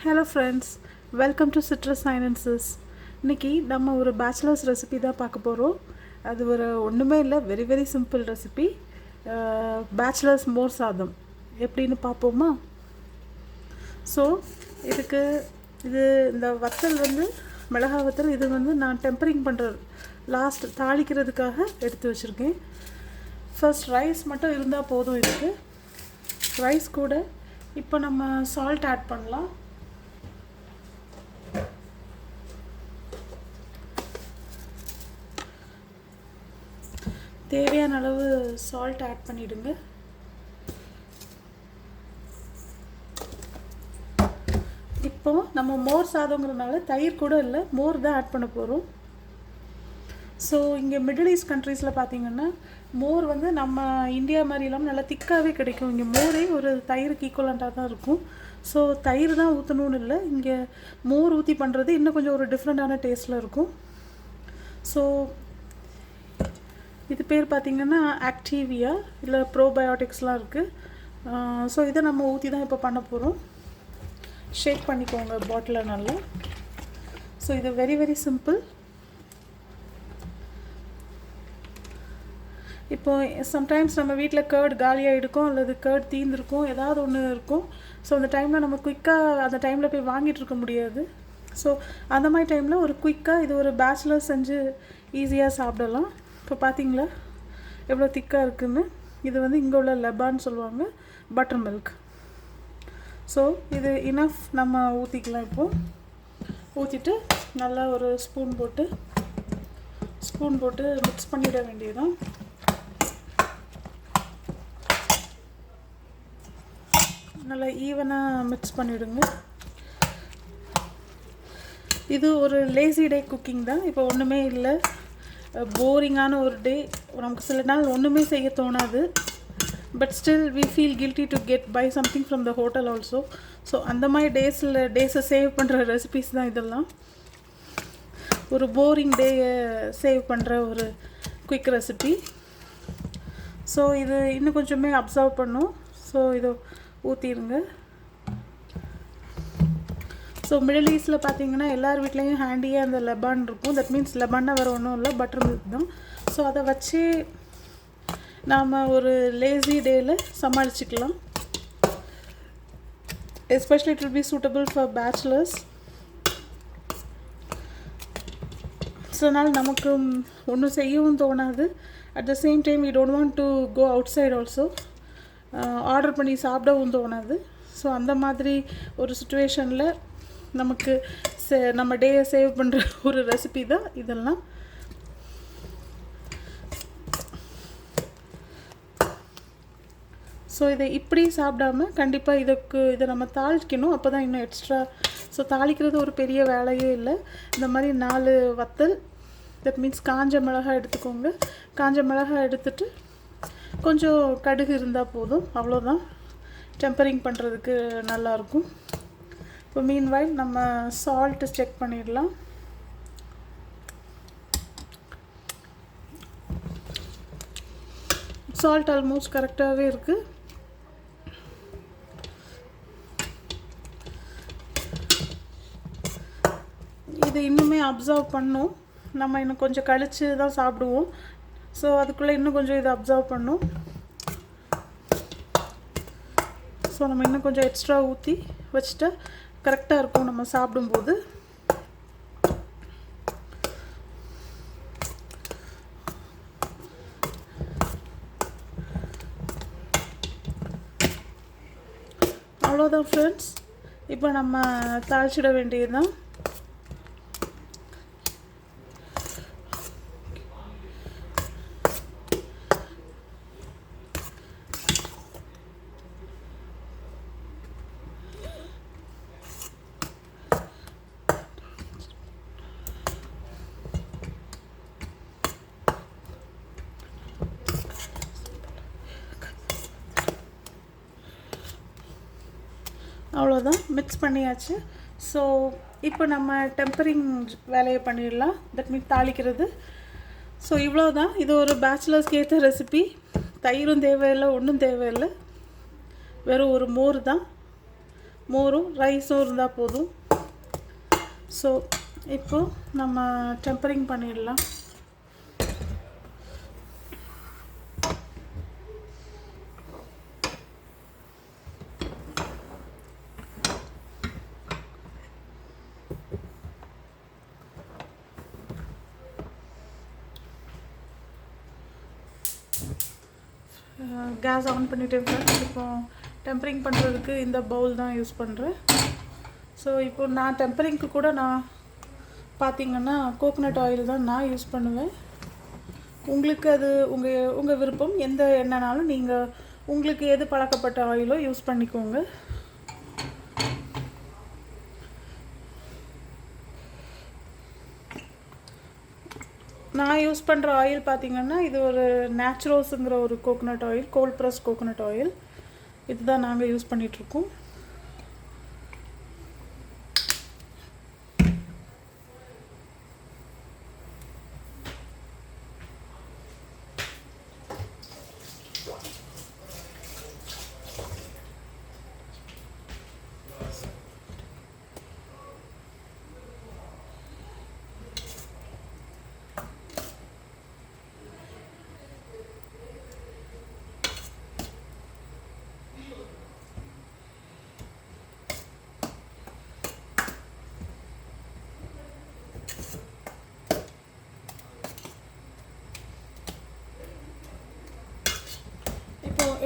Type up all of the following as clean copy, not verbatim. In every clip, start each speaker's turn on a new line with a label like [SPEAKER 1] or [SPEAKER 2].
[SPEAKER 1] Hello friends, welcome to citrus sinensis. இன்றைக்கி நம்ம ஒரு பேச்சுலர்ஸ் ரெசிபி தான் பார்க்க போகிறோம். அது ஒன்றுமே இல்லை, very very simple recipe. Bachelors மோர் சாதம் எப்படின்னு பார்ப்போமா? ஸோ இதுக்கு இந்த வத்தல் மிளகா வத்தல், இது நான் டெம்பரிங் பண்ணுற லாஸ்ட் தாளிக்கிறதுக்காக எடுத்து வச்சுருக்கேன். ஃபர்ஸ்ட் ரைஸ் மட்டும் இருந்தால் போதும். இதுக்கு ரைஸ் கூட இப்போ நம்ம சால்ட் ஆட் பண்ணலாம். தேவையான அளவு சால்ட் ஆட் பண்ணிவிடுங்க. இப்போ நம்ம மோர் சாதங்கிறதுனால தயிர் கூட இல்லை, மோர் தான் ஆட் பண்ண போகிறோம். ஸோ இங்கே மிடில் ஈஸ்ட் கண்ட்ரீஸில் பார்த்திங்கன்னா மோர் நம்ம இந்தியா மாதிரி இல்லாமல் நல்லா திக்காகவே கிடைக்கும். இங்கே மோரே ஒரு தயிருக்கு ஈக்குவலண்ட்டாக தான் இருக்கும். ஸோ தயிர் தான் ஊற்றணும்னு இல்லை, இங்கே மோர் ஊற்றி பண்ணுறது இன்னும் கொஞ்சம் ஒரு டிஃப்ரெண்ட்டான டேஸ்ட்டில் இருக்கும். ஸோ இது பேர் பார்த்திங்கன்னா ஆக்டிவியா, இல்லை ப்ரோபயோட்டிக்ஸ்லாம் இருக்குது. ஸோ இதை நம்ம ஊற்றி தான் இப்போ பண்ண போகிறோம். ஷேக் பண்ணிக்கோங்க பாட்டிலில் நல்லா. ஸோ இது வெரி வெரி சிம்பிள். இப்போது சம்டைம்ஸ் நம்ம வீட்டில் கேர்ட் காலியாக இருக்கும், அல்லது கேர்ட் தீர்ந்துருக்கும், ஏதாவது ஒன்று இருக்கும். ஸோ அந்த டைமில் நம்ம குயிக்காக அந்த டைமில் போய் வாங்கிட்டு இருக்க முடியாது. ஸோ அந்த மாதிரி டைமில் ஒரு குயிக்காக இது ஒரு பேச்சுலர் செஞ்சு ஈஸியாக சாப்பிடலாம். இப்போ பார்த்தீங்களா எவ்வளோ திக்காக இருக்குதுன்னு. இது இங்கே உள்ள லெபான்னு சொல்லுவாங்க, பட்டர் மில்க். ஸோ இது இனஃப் நம்ம ஊற்றிக்கலாம். இப்போது ஊற்றிட்டு நல்லா ஒரு ஸ்பூன் போட்டு மிக்ஸ் பண்ணிவிட வேண்டியதுதான். நல்லா ஈவனாக மிக்ஸ் பண்ணிவிடுங்க. இது ஒரு லேசி டே குக்கிங் தான். இப்போ ஒன்றுமே இல்லை, போரிங்கான ஒரு டே. நமக்கு சில நாள் ஒன்றுமே செய்ய தோணாது, but still we feel guilty to get buy something from the hotel also. So அந்த மாதிரி டேஸை சேவ் பண்ணுற ரெசிபீஸ் தான் இதெல்லாம். ஒரு போரிங் டேயை சேவ் பண்ணுற ஒரு குயிக் ரெசிபி. ஸோ இது இன்னும் கொஞ்சமே அப்சர்வ் பண்ணும். ஸோ இதை ஊற்றிடுங்க. ஸோ மிடில் ஈஸ்டில் பார்த்தீங்கன்னா எல்லார் வீட்லேயும் ஹேண்டியாக அந்த லெபான் இருக்கும். தட் மீன்ஸ் லெபான்னா வேறு ஒன்றும் இல்லை, பட்டர் மில்க் தான். ஸோ அதை வச்சு நாம் ஒரு லேசி டேயில் சமாளிச்சுக்கலாம். Especially it will be suitable for bachelors. So அதனால் நமக்கு ஒன்றும் செய்யவும் தோணாது. At the same time we don't want to go outside also. Order பண்ணி சாப்பிடவும் தோணாது. ஸோ அந்த மாதிரி ஒரு சுச்சுவேஷனில் நமக்கு நம்ம டேயை சேவ் பண்ணுற ஒரு ரெசிபி தான் இதெல்லாம். ஸோ இதை இப்படி சாப்பிடாமல் கண்டிப்பாக இதை நம்ம தாளிக்கணும். அப்போ தான் இன்னும் எக்ஸ்ட்ரா. ஸோ தாளிக்கிறது ஒரு பெரிய வேலையே இல்லை. இந்த மாதிரி 4 வத்தல், தட் மீன்ஸ் காஞ்ச மிளகாய் எடுத்துக்கோங்க. காஞ்ச மிளகாய் எடுத்துட்டு கொஞ்சம் கடுகு இருந்தால் போதும், அவ்வளோதான். டெம்பரிங் பண்ணுறதுக்கு நல்லாயிருக்கும். இப்போ மீன்வைல் நம்ம சால்ட்டு செக் பண்ணிடலாம். சால்ட் ஆல்மோஸ்ட் கரெக்டாகவே இருக்குது. இது இன்னுமே அப்சர்வ் பண்ணும். நம்ம இன்னும் கொஞ்சம் கழித்து தான் சாப்பிடுவோம். ஸோ அதுக்குள்ளே இன்னும் கொஞ்சம் இதை அப்சர்வ் பண்ணும். ஸோ நம்ம இன்னும் கொஞ்சம் எக்ஸ்ட்ரா ஊற்றி வச்சுட்டா கரெக்டாக இருக்கும் நம்ம சாப்பிடும்போது. அவ்வளோதான் ஃப்ரெண்ட்ஸ். இப்போ நம்ம தாளிச்சிட வேண்டியது தான். அவ்வளோதான், மிக்ஸ் பண்ணியாச்சு. ஸோ இப்போ நம்ம டெம்பரிங் வேலையை பண்ணிடலாம். That means தாளிக்கிறது. ஸோ இவ்வளோ தான். இது ஒரு பேச்சுலர்ஸ்க்கு ஏற்ற ரெசிபி. தயிரும் தேவையில்லை, ஒன்றும் தேவையில்லை, வெறும் ஒரு மோர் தான். மோரும் ரைஸும் இருந்தால் போதும். ஸோ இப்போது நம்ம டெம்பரிங் பண்ணிடலாம். கேஸ் ஆன் பண்ணிவிட்டேன் ஃப்ரெண்ட்ஸ். இப்போ டெம்பரிங் பண்ணுறதுக்கு இந்த பவுல் தான் யூஸ் பண்ணுறேன். ஸோ இப்போ நான் டெம்பரிங்க்கு கூட நான் பார்த்திங்கன்னா கோகோனட் ஆயில் தான் நான் யூஸ் பண்ணுவேன். உங்களுக்கு அது உங்கள் விருப்பம். எந்த எண்ணெய்னாலும் நீங்கள் உங்களுக்கு எது பழக்கப்பட்ட ஆயிலோ யூஸ் பண்ணிக்கோங்க. நான் யூஸ் பண்ணுற ஆயில் பார்த்திங்கன்னா இது ஒரு நேச்சுரோஸுங்கிற ஒரு coconut oil, gold press coconut oil. இதுதான் நாங்கள் யூஸ் பண்ணிகிட்ருக்கோம்.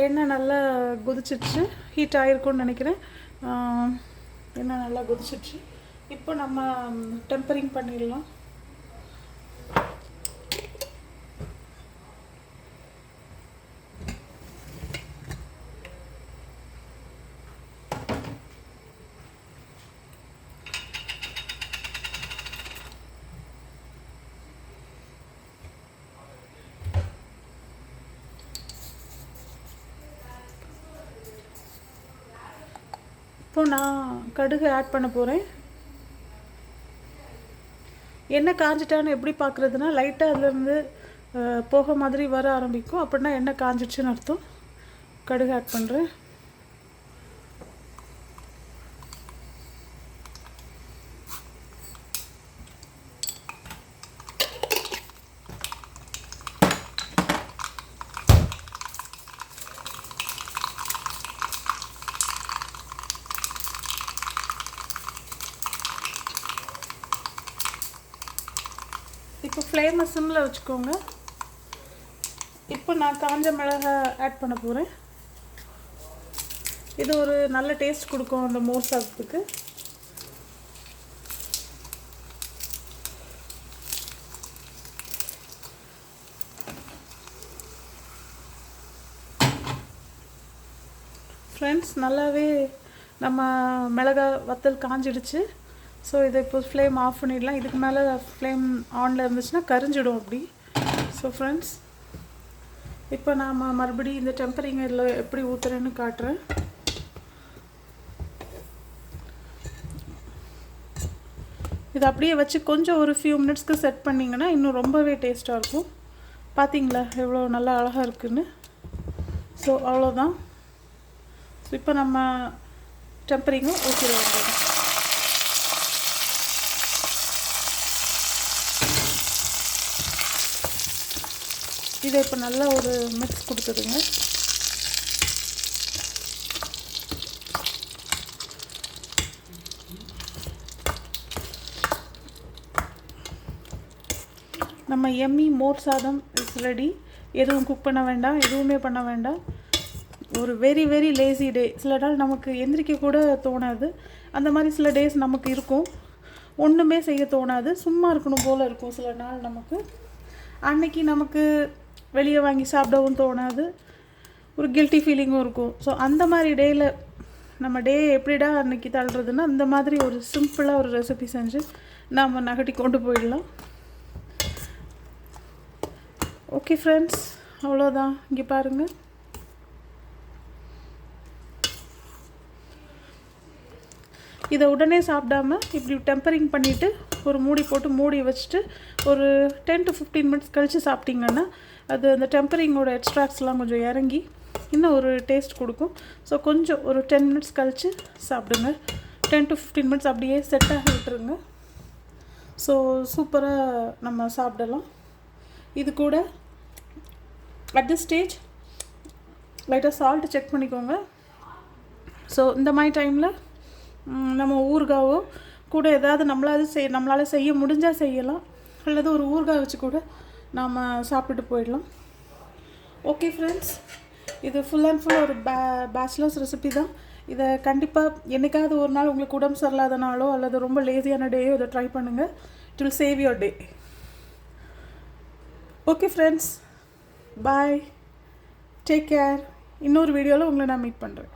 [SPEAKER 1] எண்ணெய் நல்லா கொதிச்சிடுச்சு, ஹீட் ஆகிருக்கும்னு நினைக்கிறேன். எண்ணெய் நல்லா கொதிச்சிடுச்சு. இப்போ நம்ம டெம்பரிங் பண்ணிடலாம். இப்போ நான் கடுகு ஆட் பண்ண போகிறேன். எண்ணெய் காஞ்சிட்டான்னு எப்படி பார்க்குறதுனா, லைட்டாக அதுலேருந்து போக மாதிரி வர ஆரம்பிக்கும். அப்படின்னா எண்ணெய் காஞ்சிடுச்சுன்னு அர்த்தம். கடுகு ஆட் பண்ணுறேன். இப்போ ஃப்ளேமை சிம்மில் வச்சுக்கோங்க. இப்போ நான் காஞ்ச மிளகாய் ஆட் பண்ண போகிறேன். இது ஒரு நல்ல டேஸ்ட் கொடுக்கும் அந்த மோர் சாதத்துக்கு. ஃப்ரெண்ட்ஸ், நல்லாவே நம்ம மிளகாய் வத்தல் காஞ்சிடுச்சு. ஸோ இதை இப்போ ஃப்ளேம் ஆஃப் பண்ணிடலாம். இதுக்கு மேலே ஃப்ளேம் ஆனில் இருந்துச்சுன்னா கரிஞ்சிடும் அப்படி. ஸோ ஃப்ரெண்ட்ஸ், இப்போ நாம் மறுபடியும் இந்த டெம்பரிங் இதில் எப்படி ஊற்றுறேன்னு காட்டுறேன். இதை அப்படியே வச்சு கொஞ்சம் ஒரு ஃபியூ மினிட்ஸ்க்கு செட் பண்ணிங்கன்னா இன்னும் ரொம்பவே டேஸ்ட்டாக இருக்கும். பார்த்தீங்களா எவ்வளோ நல்லா அழகாக இருக்குதுன்னு. ஸோ அவ்வளோதான். ஸோ இப்போ நம்ம டெம்பரிங்கும் ஊற்றிட வேண்டியது. இதை இப்போ நல்லா ஒரு மிக்ஸ் கொடுத்துடுங்க. நம்ம எம்மி மோர் சாதம் இஸ் ரெடி. எதுவும் குக் பண்ண வேண்டாம், எதுவுமே பண்ண வேண்டாம். ஒரு வெரி வெரி லேசி டே. சில நாள் நமக்கு எந்திரிக்க கூட தோணாது. அந்த மாதிரி சில டேஸ் நமக்கு இருக்கும். ஒன்றுமே செய்ய தோணாது, சும்மா இருக்கணும் போல் இருக்கும் சில நாள் நமக்கு. அன்னைக்கு நமக்கு வெளியே வாங்கி சாப்பிடவும் தோணாது, ஒரு கில்ட்டி ஃபீலிங்கும் இருக்கும். ஸோ அந்த மாதிரி டேயில் நம்ம டே எப்படிடா அன்றைக்கி தள்ளுறதுன்னா, அந்த மாதிரி ஒரு சிம்பிளாக ஒரு ரெசிபி செஞ்சு நாம் நகட்டி கொண்டு போயிடலாம். ஓகே ஃப்ரெண்ட்ஸ், அவ்வளோதான். இங்கே பாருங்கள், இதை உடனே சாப்பிடாம இப்படி டெம்பரிங் பண்ணிவிட்டு ஒரு மூடி போட்டு மூடி வச்சுட்டு ஒரு 10 to 15 மினிட்ஸ் கழித்து சாப்பிட்டிங்கன்னா அது அந்த டெம்பரிங்கோட எக்ஸ்ட்ராக்ட்ஸ்லாம் கொஞ்சம் இறங்கி இன்னும் ஒரு டேஸ்ட் கொடுக்கும். ஸோ கொஞ்சம் ஒரு 10 மினிட்ஸ் கழித்து சாப்பிடுங்க. 10 to 15 மினிட்ஸ் அப்படியே செட் ஆகி விட்டுருங்க. ஸோ சூப்பராக நம்ம சாப்பிடலாம். இது கூட அட் திஸ் ஸ்டேஜ் லைட்டாக சால்ட்டு செக் பண்ணிக்கோங்க. ஸோ இந்த மாதிரி டைமில் நம்ம ஊறுகாவோ கூட ஏதாவது நம்மளால் செய்ய முடிஞ்சால் செய்யலாம், அல்லது ஒரு ஊறுகாய் வச்சு கூட நாம் சாப்பிட்டுட்டு போயிடலாம். ஓகே ஃப்ரெண்ட்ஸ், இது ஃபுல் அண்ட் ஃபுல் ஒரு பேச்சுலர்ஸ் ரெசிபி தான். இதை கண்டிப்பாக என்றைக்காவது ஒரு நாள் உங்களுக்கு உடம்பு சரியில்லாத நாளோ அல்லது ரொம்ப லேசியான டேயோ இதை ட்ரை பண்ணுங்கள். It will save your day. Okay friends, bye, take care. இன்னொரு வீடியோவில் உங்களை நான் மீட் பண்ணுறேன்.